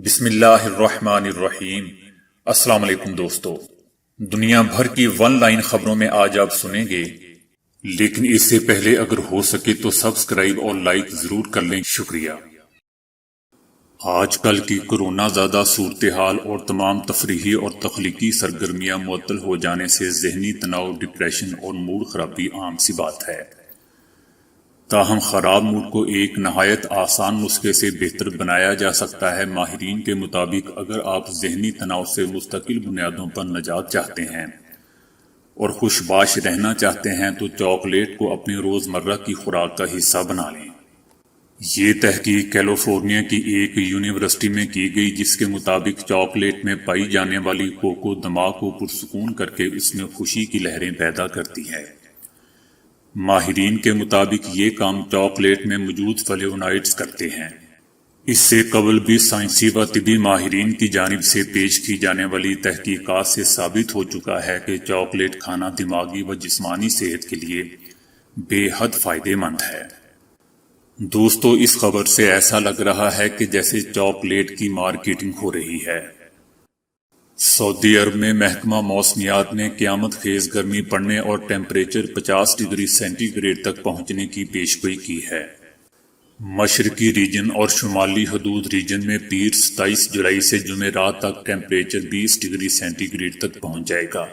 بسم اللہ الرحمن الرحیم۔ السلام علیکم دوستو، دنیا بھر کی ون لائن خبروں میں آج آپ سنیں گے، لیکن اس سے پہلے اگر ہو سکے تو سبسکرائب اور لائک ضرور کر لیں، شکریہ۔ آج کل کی کورونا زدہ صورتحال اور تمام تفریحی اور تخلیقی سرگرمیاں معطل ہو جانے سے ذہنی تناؤ، ڈپریشن اور موڈ خرابی عام سی بات ہے۔ تاہم خراب موڈ کو ایک نہایت آسان نسخے سے بہتر بنایا جا سکتا ہے۔ ماہرین کے مطابق اگر آپ ذہنی تناؤ سے مستقل بنیادوں پر نجات چاہتے ہیں اور خوش باش رہنا چاہتے ہیں تو چاکلیٹ کو اپنی روزمرہ کی خوراک کا حصہ بنا لیں۔ یہ تحقیق کیلیفورنیا کی ایک یونیورسٹی میں کی گئی، جس کے مطابق چاکلیٹ میں پائی جانے والی کوکو دماغ کو پرسکون کر کے اس میں خوشی کی لہریں پیدا کرتی ہے۔ ماہرین کے مطابق یہ کام چاکلیٹ میں موجود فلیونائڈز کرتے ہیں۔ اس سے قبل بھی سائنسی و طبی ماہرین کی جانب سے پیش کی جانے والی تحقیقات سے ثابت ہو چکا ہے کہ چاکلیٹ کھانا دماغی و جسمانی صحت کے لیے بے حد فائدہ مند ہے۔ دوستو، اس خبر سے ایسا لگ رہا ہے کہ جیسے چاکلیٹ کی مارکیٹنگ ہو رہی ہے۔ سعودی عرب میں محکمہ موسمیات نے قیامت خیز گرمی پڑنے اور ٹیمپریچر 50 ڈگری سینٹی گریڈ تک پہنچنے کی پیشگوئی کی ہے۔ مشرقی ریجن اور شمالی حدود ریجن میں پیر 27 جولائی سے جمعرات تک ٹیمپریچر 20 ڈگری سینٹی گریڈ تک پہنچ جائے گا۔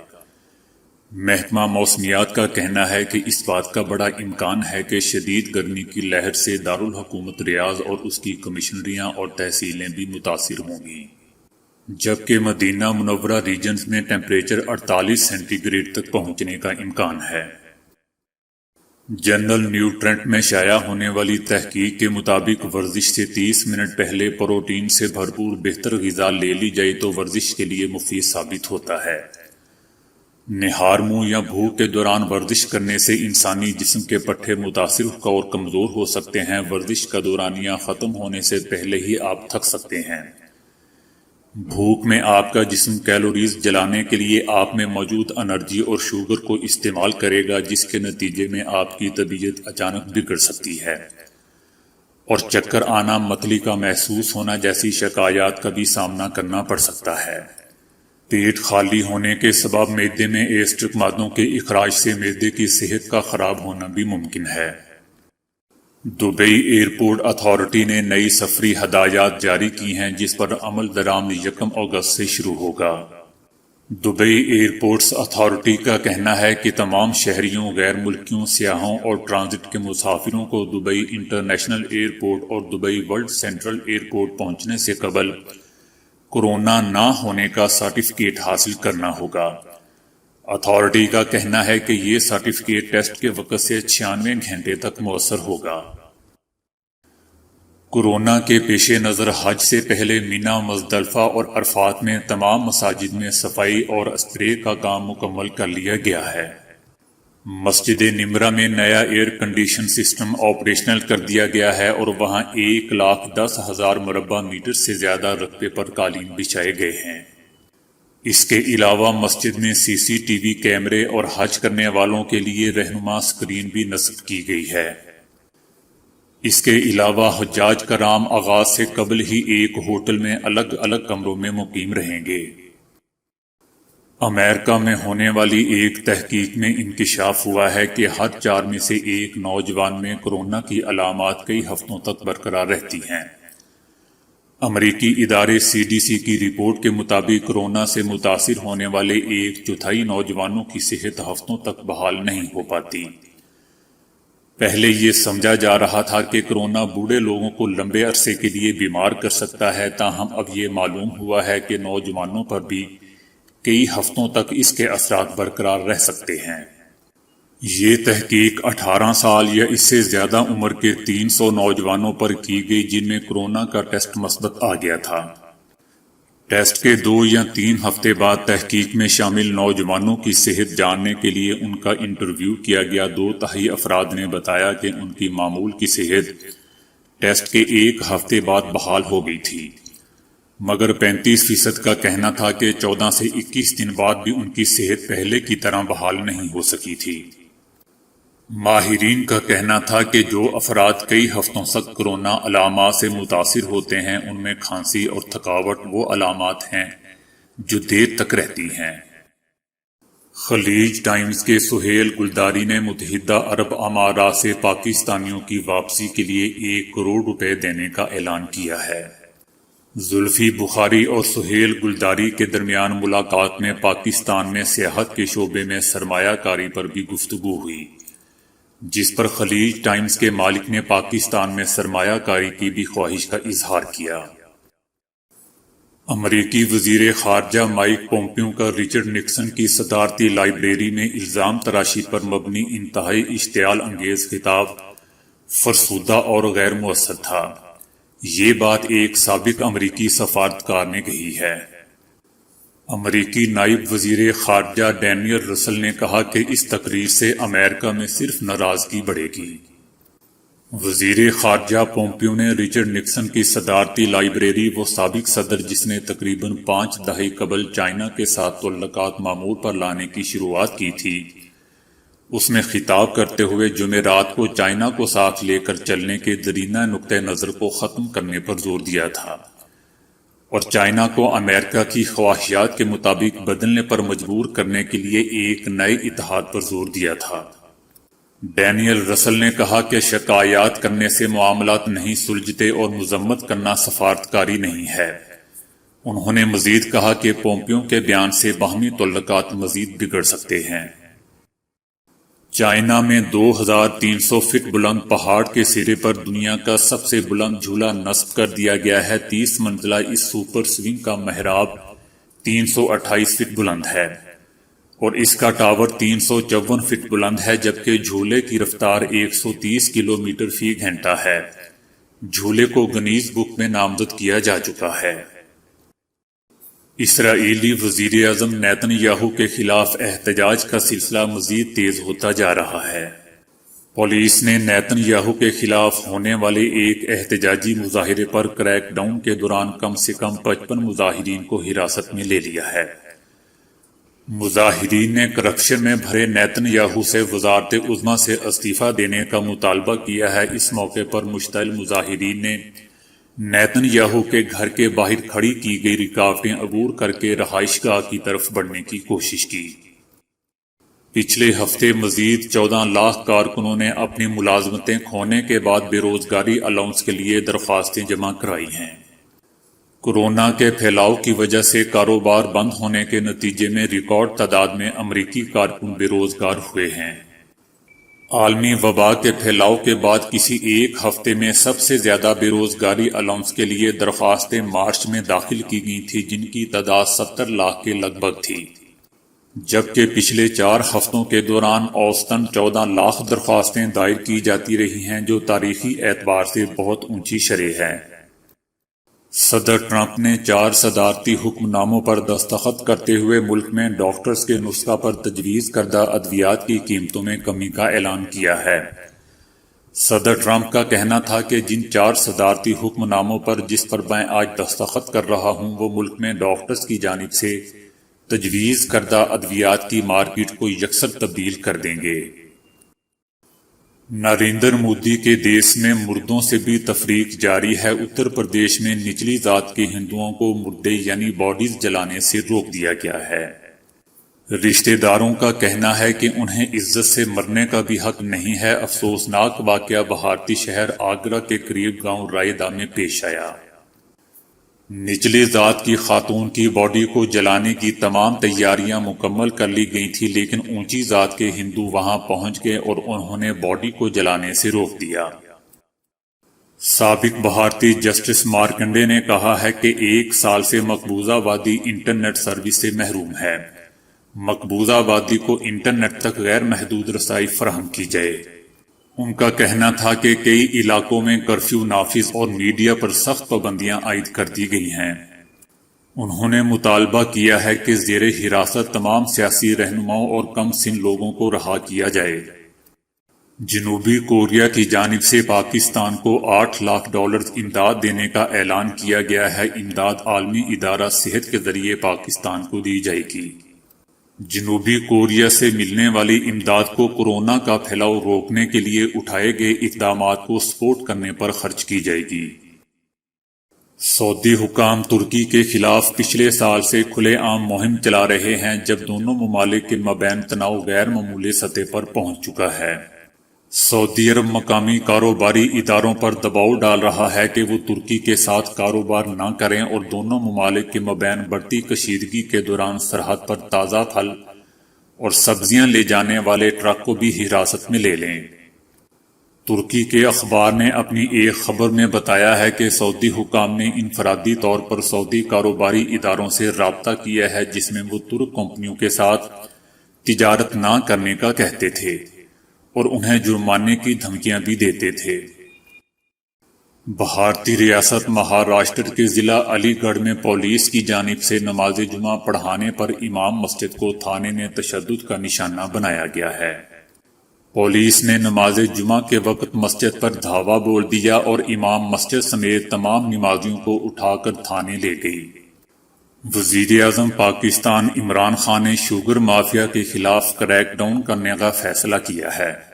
محکمہ موسمیات کا کہنا ہے کہ اس بات کا بڑا امکان ہے کہ شدید گرمی کی لہر سے دارالحکومت ریاض اور اس کی کمشنریاں اور تحصیلیں بھی متاثر ہوں گی، جبکہ مدینہ منورہ ریجنز میں ٹیمپریچر 48 سینٹی گریڈ تک پہنچنے کا امکان ہے۔ جنرل نیوٹرنٹ میں شائع ہونے والی تحقیق کے مطابق ورزش سے 30 منٹ پہلے پروٹین سے بھرپور بہتر غذا لے لی جائے تو ورزش کے لیے مفید ثابت ہوتا ہے۔ نہار منہ یا بھوک کے دوران ورزش کرنے سے انسانی جسم کے پٹھے متاثر اور کمزور ہو سکتے ہیں۔ ورزش کا دورانیہ ختم ہونے سے پہلے ہی آپ تھک سکتے ہیں۔ بھوک میں آپ کا جسم کیلوریز جلانے کے لیے آپ میں موجود انرجی اور شوگر کو استعمال کرے گا، جس کے نتیجے میں آپ کی طبیعت اچانک بگڑ سکتی ہے اور چکر آنا، متلی کا محسوس ہونا جیسی شکایات کا بھی سامنا کرنا پڑ سکتا ہے۔ پیٹ خالی ہونے کے سبب معدے میں ایسٹرک مادوں کے اخراج سے معدے کی صحت کا خراب ہونا بھی ممکن ہے۔ دبئی ایئرپورٹ اتھارٹی نے نئی سفری ہدایات جاری کی ہیں، جس پر عمل درآمد 1 اگست سے شروع ہوگا۔ دبئی ایئرپورٹس اتھارٹی کا کہنا ہے کہ تمام شہریوں، غیر ملکیوں، سیاحوں اور ٹرانزٹ کے مسافروں کو دبئی انٹرنیشنل ایئرپورٹ اور دبئی ورلڈ سینٹرل ایئرپورٹ پہنچنے سے قبل کورونا نہ ہونے کا سرٹیفکیٹ حاصل کرنا ہوگا۔ اتھارٹی کا کہنا ہے کہ یہ سرٹیفکیٹ ٹیسٹ کے وقت سے 96 گھنٹے تک مؤثر ہوگا۔ کورونا کے پیش نظر حج سے پہلے مینا، مزدلفہ اور عرفات میں تمام مساجد میں صفائی اور اسپرے کا کام مکمل کر لیا گیا ہے۔ مسجد نمرہ میں نیا ایئر کنڈیشن سسٹم آپریشنل کر دیا گیا ہے اور وہاں 1,10,000 مربع میٹر سے زیادہ رقبے پر قالین بچھائے گئے ہیں۔ اس کے علاوہ مسجد میں CCTV کیمرے اور حج کرنے والوں کے لیے رہنما اسکرین بھی نصب کی گئی ہے۔ اس کے علاوہ حجاج کرام آغاز سے قبل ہی ایک ہوٹل میں الگ الگ کمروں میں مقیم رہیں گے۔ امریکہ میں ہونے والی ایک تحقیق میں انکشاف ہوا ہے کہ ہر 4 میں سے ایک نوجوان میں کورونا کی علامات کئی ہفتوں تک برقرار رہتی ہیں۔ امریکی ادارے CDC کی رپورٹ کے مطابق کورونا سے متاثر ہونے والے 1/4 نوجوانوں کی صحت ہفتوں تک بحال نہیں ہو پاتی۔ پہلے یہ سمجھا جا رہا تھا کہ کورونا بوڑھے لوگوں کو لمبے عرصے کے لیے بیمار کر سکتا ہے، تاہم اب یہ معلوم ہوا ہے کہ نوجوانوں پر بھی کئی ہفتوں تک اس کے اثرات برقرار رہ سکتے ہیں۔ یہ تحقیق 18 سال یا اس سے زیادہ عمر کے 300 نوجوانوں پر کی گئی، جن میں کورونا کا ٹیسٹ مثبت آ گیا تھا۔ ٹیسٹ کے 2 یا 3 ہفتے بعد تحقیق میں شامل نوجوانوں کی صحت جاننے کے لیے ان کا انٹرویو کیا گیا۔ 2/3 افراد نے بتایا کہ ان کی معمول کی صحت ٹیسٹ کے 1 ہفتے بعد بحال ہو گئی تھی، مگر 35% کا کہنا تھا کہ 14 سے 21 دن بعد بھی ان کی صحت پہلے کی طرح بحال نہیں ہو سکی تھی۔ ماہرین کا کہنا تھا کہ جو افراد کئی ہفتوں تک کورونا علامات سے متاثر ہوتے ہیں ان میں کھانسی اور تھکاوٹ وہ علامات ہیں جو دیر تک رہتی ہیں۔ خلیج ٹائمز کے سہیل گلداری نے متحدہ عرب امارات سے پاکستانیوں کی واپسی کے لیے 1 کروڑ روپے دینے کا اعلان کیا ہے۔ زلفی بخاری اور سہیل گلداری کے درمیان ملاقات میں پاکستان میں سیاحت کے شعبے میں سرمایہ کاری پر بھی گفتگو ہوئی، جس پر خلیج ٹائمز کے مالک نے پاکستان میں سرمایہ کاری کی بھی خواہش کا اظہار کیا۔ امریکی وزیر خارجہ مائک پومپیو کا رچرڈ نکسن کی صدارتی لائبریری میں الزام تراشی پر مبنی انتہائی اشتعال انگیز خطاب فرسودہ اور غیر مؤثر تھا۔ یہ بات ایک سابق امریکی سفارتکار نے کہی ہے۔ امریکی نائب وزیر خارجہ ڈینیل رسل نے کہا کہ اس تقریر سے امریکہ میں صرف ناراضگی بڑھے گی۔ وزیر خارجہ پومپیو نے رچرڈ نکسن کی صدارتی لائبریری، وہ سابق صدر جس نے تقریباً 5 دہائیں قبل چائنا کے ساتھ تعلقات معمول پر لانے کی شروعات کی تھی، اس میں خطاب کرتے ہوئے جمعرات کو چائنا کو ساتھ لے کر چلنے کے دیرینہ نقطہ نظر کو ختم کرنے پر زور دیا تھا اور چائنا کو امریکہ کی خواہشات کے مطابق بدلنے پر مجبور کرنے کے لیے ایک نئے اتحاد پر زور دیا تھا۔ ڈینیل رسل نے کہا کہ شکایات کرنے سے معاملات نہیں سلجھتے اور مذمت کرنا سفارتکاری نہیں ہے۔ انہوں نے مزید کہا کہ پومپیو کے بیان سے باہمی تعلقات مزید بگڑ سکتے ہیں۔ چائنا میں 2300 فٹ بلند پہاڑ کے سرے پر دنیا کا سب سے بلند جھولا نصب کر دیا گیا ہے۔ 30 منزلہ اس سپر سوئنگ کا محراب 328 فٹ بلند ہے اور اس کا ٹاور 354 فٹ بلند ہے، جبکہ جھولے کی رفتار 130 کلومیٹر فی گھنٹہ ہے۔ جھولے کو گنیز بک میں نامزد کیا جا چکا ہے۔ اسرائیلی وزیر اعظم نیتن یاہو کے خلاف احتجاج کا سلسلہ مزید تیز ہوتا جا رہا ہے۔ پولیس نے نیتن یاہو کے خلاف ہونے والے ایک احتجاجی مظاہرے پر کریک ڈاؤن کے دوران کم سے کم 55 مظاہرین کو حراست میں لے لیا ہے۔ مظاہرین نے کرپشن میں بھرے نیتن یاہو سے وزارت عظمیٰ سے استعفیٰ دینے کا مطالبہ کیا ہے۔ اس موقع پر مشتعل مظاہرین نے نیتن یاہو کے گھر کے باہر کھڑی کی گئی رکاوٹیں عبور کر کے رہائش گاہ کی طرف بڑھنے کی کوشش کی۔ پچھلے ہفتے مزید 14 لاکھ کارکنوں نے اپنی ملازمتیں کھونے کے بعد بے روزگاری الاؤنس کے لیے درخواستیں جمع کرائی ہیں۔ کورونا کے پھیلاؤ کی وجہ سے کاروبار بند ہونے کے نتیجے میں ریکارڈ تعداد میں امریکی کارکن بے روزگار ہوئے ہیں۔ عالمی وبا کے پھیلاؤ کے بعد کسی ایک ہفتے میں سب سے زیادہ بے روزگاری الاؤنس کے لیے درخواستیں مارچ میں داخل کی گئی تھیں، جن کی تعداد 70 لاکھ کے لگ بھگ تھی، جبکہ پچھلے 4 ہفتوں کے دوران اوسطاً 14 لاکھ درخواستیں دائر کی جاتی رہی ہیں، جو تاریخی اعتبار سے بہت اونچی شرح ہے۔ صدر ٹرمپ نے 4 صدارتی حکم ناموں پر دستخط کرتے ہوئے ملک میں ڈاکٹرز کے نسخہ پر تجویز کردہ ادویات کی قیمتوں میں کمی کا اعلان کیا ہے۔ صدر ٹرمپ کا کہنا تھا کہ جن 4 صدارتی حکم ناموں پر جس پر میں آج دستخط کر رہا ہوں وہ ملک میں ڈاکٹرز کی جانب سے تجویز کردہ ادویات کی مارکیٹ کو یکسر تبدیل کر دیں گے۔ نریندر مودی کے دیش میں مردوں سے بھی تفریق جاری ہے۔ اتر پردیش میں نچلی ذات کے ہندوؤں کو مردے یعنی باڈیز جلانے سے روک دیا گیا ہے۔ رشتہ داروں کا کہنا ہے کہ انہیں عزت سے مرنے کا بھی حق نہیں ہے۔ افسوسناک واقعہ بھارتی شہر آگرہ کے قریب گاؤں رائے دا میں پیش آیا۔ نچلی ذات کی خاتون کی باڈی کو جلانے کی تمام تیاریاں مکمل کر لی گئی تھی، لیکن اونچی ذات کے ہندو وہاں پہنچ گئے اور انہوں نے باڈی کو جلانے سے روک دیا۔ سابق بھارتی جسٹس مارکنڈے نے کہا ہے کہ 1 سال سے مقبوضہ وادی انٹرنیٹ سروس سے محروم ہے۔ مقبوضہ وادی کو انٹرنیٹ تک غیر محدود رسائی فراہم کی جائے۔ ان کا کہنا تھا کہ کئی علاقوں میں کرفیو نافذ اور میڈیا پر سخت پابندیاں عائد کر دی گئی ہیں۔ انہوں نے مطالبہ کیا ہے کہ زیر حراست تمام سیاسی رہنماؤں اور کم سن لوگوں کو رہا کیا جائے۔ جنوبی کوریا کی جانب سے پاکستان کو $8 لاکھ امداد دینے کا اعلان کیا گیا ہے۔ امداد عالمی ادارہ صحت کے ذریعے پاکستان کو دی جائے گی۔ جنوبی کوریا سے ملنے والی امداد کو کورونا کا پھیلاؤ روکنے کے لیے اٹھائے گئے اقدامات کو سپورٹ کرنے پر خرچ کی جائے گی۔ سعودی حکام ترکی کے خلاف پچھلے سال سے کھلے عام مہم چلا رہے ہیں، جب دونوں ممالک کے مابین تناؤ غیر معمولی سطح پر پہنچ چکا ہے۔ سعودی عرب مقامی کاروباری اداروں پر دباؤ ڈال رہا ہے کہ وہ ترکی کے ساتھ کاروبار نہ کریں اور دونوں ممالک کے مابین بڑھتی کشیدگی کے دوران سرحد پر تازہ پھل اور سبزیاں لے جانے والے ٹرک کو بھی حراست میں لے لیں۔ ترکی کے اخبار نے اپنی ایک خبر میں بتایا ہے کہ سعودی حکام نے انفرادی طور پر سعودی کاروباری اداروں سے رابطہ کیا ہے، جس میں وہ ترک کمپنیوں کے ساتھ تجارت نہ کرنے کا کہتے تھے اور انہیں جرمانے کی دھمکیاں بھی دیتے تھے۔ بھارتی ریاست مہاراشٹر کے ضلع علی گڑھ میں پولیس کی جانب سے نماز جمعہ پڑھانے پر امام مسجد کو تھانے میں تشدد کا نشانہ بنایا گیا ہے۔ پولیس نے نماز جمعہ کے وقت مسجد پر دھاوا بول دیا اور امام مسجد سمیت تمام نمازیوں کو اٹھا کر تھانے لے گئی۔ وزیر اعظم پاکستان عمران خان نے شوگر مافیا کے خلاف کریک ڈاؤن کرنے کا فیصلہ کیا ہے۔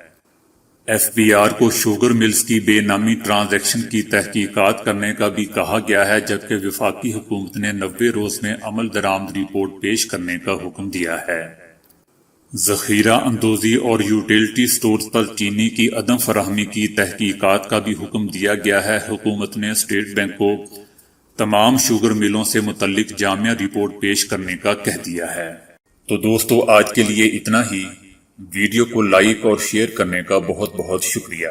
ایف بی آر کو شوگر ملز کی بے نامی ٹرانزیکشن کی تحقیقات کرنے کا بھی کہا گیا ہے، جبکہ وفاقی حکومت نے 90 روز میں عمل درآمد رپورٹ پیش کرنے کا حکم دیا ہے۔ ذخیرہ اندوزی اور یوٹیلٹی سٹورز پر چینی کی عدم فراہمی کی تحقیقات کا بھی حکم دیا گیا ہے۔ حکومت نے اسٹیٹ بینک کو تمام شوگر ملوں سے متعلق جامع رپورٹ پیش کرنے کا کہہ دیا ہے۔ تو دوستو، آج کے لیے اتنا ہی۔ ویڈیو کو لائک اور شیئر کرنے کا بہت بہت شکریہ۔